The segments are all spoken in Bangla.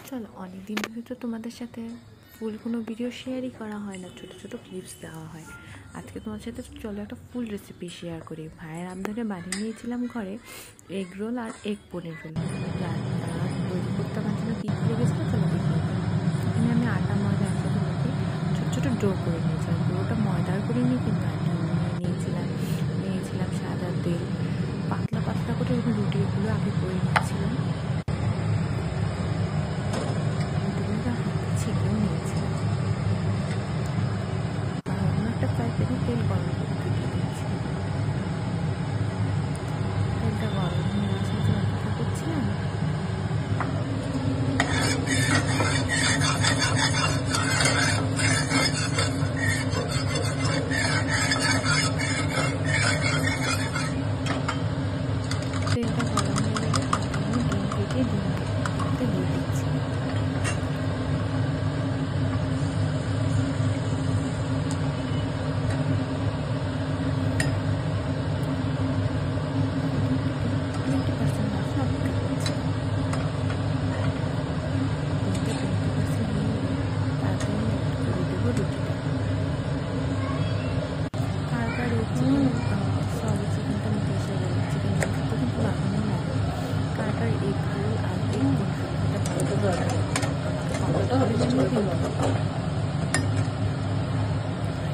চলো, অনেকদিন ধরে তো তোমাদের সাথে ফুল কোনো ভিডিও শেয়ারই করা হয় না, ছোটো ছোটো ক্লিপস দেওয়া হয়। আজকে তোমাদের সাথে চলো একটা ফুল রেসিপি শেয়ার করি। ভাইয়ের আমদারে বানিয়ে নিয়েছিলাম ঘরে এগ রোল আর এগ পনির রোল। তৈরি করতে আমার জন্য কী কী লেগেছিলো চলো দেখিয়ে দিই। এখানে আমি আটা ময়দা একসাথে মেখে ছোটো ছোটো ডো করে নিয়েছিলাম। ডোটা ময়দার করে নিয়ে কিন্তু নিয়েছিলাম সাদা তেল, পাতলা পাতলা করে এরকম রুটিগুলো আগে করে নিয়েছিলাম। ছেঁকেও নিয়েছিলাম আর অন্য একটা ফ্রাই প্যানে তেল গরম করতে দিয়ে দিচ্ছি। তেলটা গরম হয়ে আসার জন্য অপেক্ষা করছিলাম। তেলটা গরম হয়ে গেলে আমি ডিম কেটে ডিমটা দিয়ে দিচ্ছি।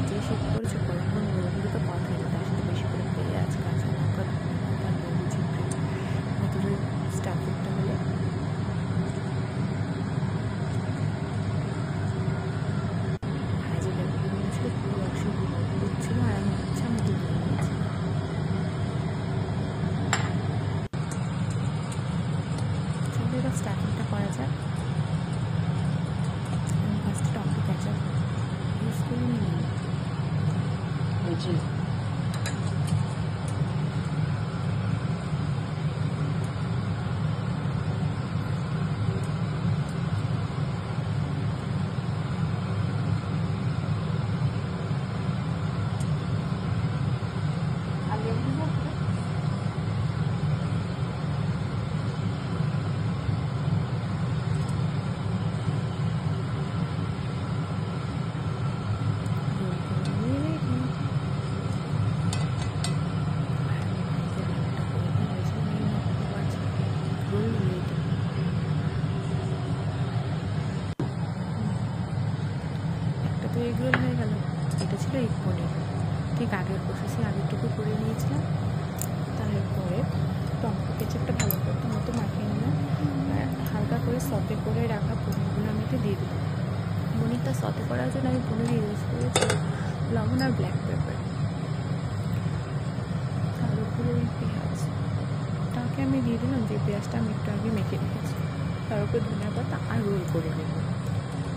যে শীত পড়েছে গরম গরম রোলগুলো তো কথাই না, তার সাথে বেশি করে পেঁয়াজ, কাঁচা লঙ্কা, ধনেপাতা, লেবু চিপে ভেতরে স্টাফিংটা হলে ভাজি লেবুগুলো ছিল পুরো অংশ ছিল আর আমি ইচ্ছা মতো দিয়ে নিয়েছি। চলো এবার স্টাফিংটা করা যাক। আমি ফার্স্ট টমেটো কেচাপ ইউজ করে নিই। একটা তো এগ রোল হয়ে গেল, এটা ছিল এগ পনির। ঠিক আগের প্রসেসে আগেরটুকু করে নিয়েছিলাম। তারপরে টমেটো কেচাপটা ভালো করতে মতো মাখিয়ে নিলাম আর হালকা করে সতে করে রাখা পনিরগুলো আমি এতে দিয়ে দিলাম। পনিরটা সতে করার জন্য আমি পনির ইউজ করেছি লবণ আর ব্ল্যাক পেপার। তার উপরে ওই পেঁয়াজটাকে আমি দিয়ে দিলাম, যে পেঁয়াজটা আমি একটু আগে মেখে রেখেছি। তার উপরে ধনিয়া পাতা আর রোল করে নেব।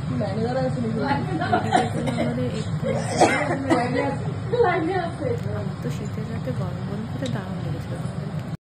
আমাদের তো শীতের রাতে গরম গরম খেতে দারুণ লেগেছিল।